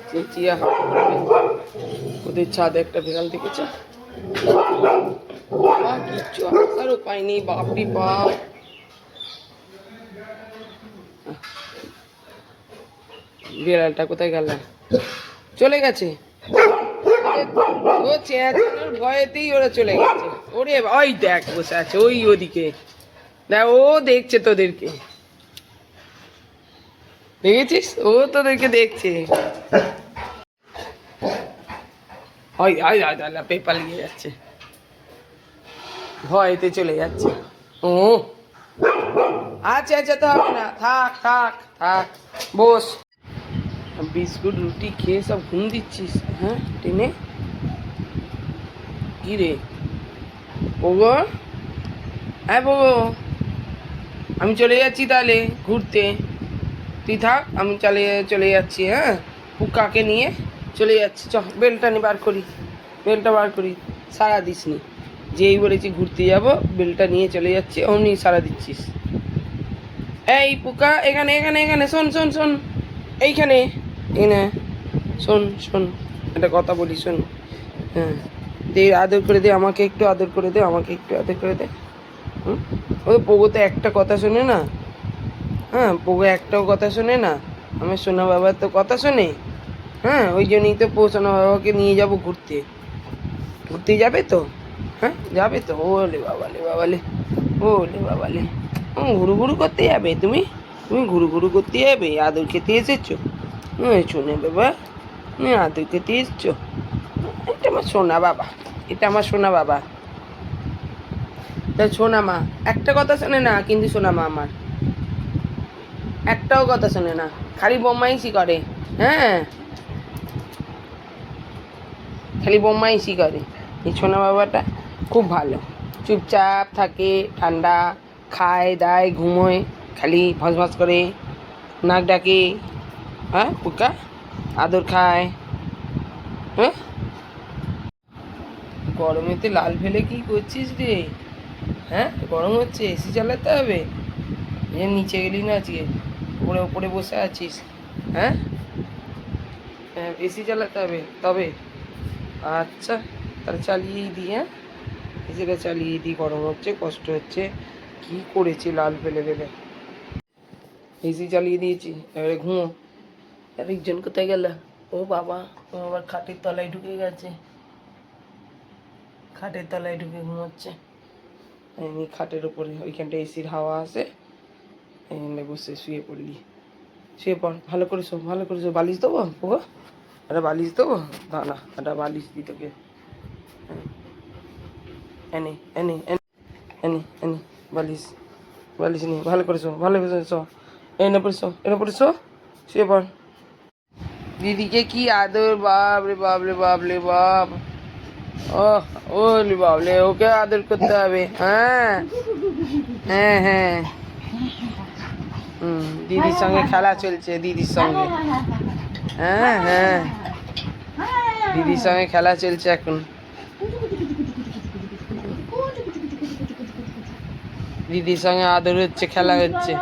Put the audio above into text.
চেঁচিয়ে হাঁটা করবে। ওদের ছাদে একটা বিড়াল দেখেছে, কিচ্ছু আসার উপায় নেই, বাপরি বাপ। বিড়ালটা কোথায় গেল? চলে গেছে। ও চেঁচানোর ভয়েতেই ওরা চলে গেছে। ওরে ওই দেখ বসে আছে ওই ওদিকে, দেখ ও দেখছে তোদেরকে, দেখেছিস? ও তোদেরকে দেখছে। ওই ওই পেপার লিয়ে যাচ্ছে, ভয়েতে চলে যাচ্ছে। ও আচ্ছা আচ্ছা, তো হবে না, থাক থাক থাক, বস। বিস্কুট রুটি খেয়ে সব ঘুম দিচ্ছিস? হ্যাঁ টেনে কি রে ওগো? হ্যাঁ বগো, আমি চলে যাচ্ছি তাহলে ঘুরতে, তুই থাক, আমি চলে যাচ্ছি। হ্যাঁ পুকাকে নিয়ে চলে যাচ্ছি, চ বেলটা নি বার করি, বেলটা বার করি। সারা দিস নি, যেই বলেছি ঘুরতে যাব বেলটা নিয়ে চলে যাচ্ছি, অমনি সারা দিচ্ছিস। এই পুকা, এখানে এখানে এখানে, শোন শোন শোন, এইখানে এখানে শোন শোন, একটা কথা বলি শোন। হ্যাঁ দে, আদর করে দে, আমাকে একটু আদর করে দে, আমাকে একটু আদর করে দে। হুম, ও পোগো তো একটা কথা শোনে না। হ্যাঁ পোগো একটাও কথা শোনে না, আমার সোনা বাবার তো কথা শোনে। হ্যাঁ ওই জন্যই তো সোনা বাবাকে নিয়ে যাব ঘুরতে। ঘুরতে যাবে তো? হ্যাঁ যাবে তো? ওলে বাবালে বাবালে, ওলে বাবালে, ঘুরু ঘুরু করতে যাবে তুমি? তুমি ঘুরু ঘুরু করতে যাবে? আদর খেতে এসেছো? শোনে বাবা, তুমি আদর খেতে এসছো? এটা আমার সোনা বাবা, এটা আমার সোনা বাবা। তা সোনা মা একটা কথা শোনে না, কিন্তু সোনা মা আমার একটাও কথা শোনে না, খালি বদমাইশি করে। হ্যাঁ খালি বদমাইশি করে। এই সোনা বাবাটা খুব ভালো, চুপচাপ থাকে, ঠান্ডা, খায় দায় ঘুমোয়, খালি ভস ভস করে, নাক ডাকে। হ্যাঁ পুকা আদর খায়। হ্যাঁ গরমেতে লাল ফেলে কি করছিস রে? হ্যাঁ গরম হচ্ছে, এসি চালাতে হবে? এ নিচে গেলি না আজকে, উপরে উপরে বসে আছিস? হ্যাঁ হ্যাঁ এসি চালাতে হবে তবে? আচ্ছা তাহলে চালিয়েই দিই। হ্যাঁ এসিটা চালিয়ে দিই, গরম হচ্ছে, কষ্ট হচ্ছে, কি করেছি লাল ফেলে ফেলে। এসি চালিয়ে দিয়েছি, এবারে ঘুমো। আরেকজন কোথায় গেল? ও বাবা, ও আবার খাটের তলায় ঢুকে গেছে, খাটের তলায় ঢুকে ঘুমোচ্ছে। এমনি খাটের উপরে ওইখানটা এসির হাওয়া আসে, এখানে বসে শুয়ে পড়লি। শুয়ে পড়, ভালো করে শো, ভালো করে শো। বালিশ দেবো ও? একটা বালিশ দেবো, দাঁড়া একটা বালিশ দিই তোকে। এনে এনে এনে এনে এনে বালিশ, বালিশ নিয়ে ভালো করে শো, ভালো করে শো। এনে পড়ে শো, এনে পড়ে শো, শুয়ে পড়। দিদিকে কি আদর, বাপ রে বাপ রে বাপ রে বাপ। ও ওলি বাবলে, ওকে আদর করতে হবে। হ্যাঁ হ্যাঁ হ্যাঁ, দিদির সঙ্গে খেলা চলছে, দিদির সঙ্গে। হ্যাঁ হ্যাঁ, দিদির সঙ্গে খেলা চলছে এখন। দিদির সঙ্গে আদর হচ্ছে, খেলা হচ্ছে।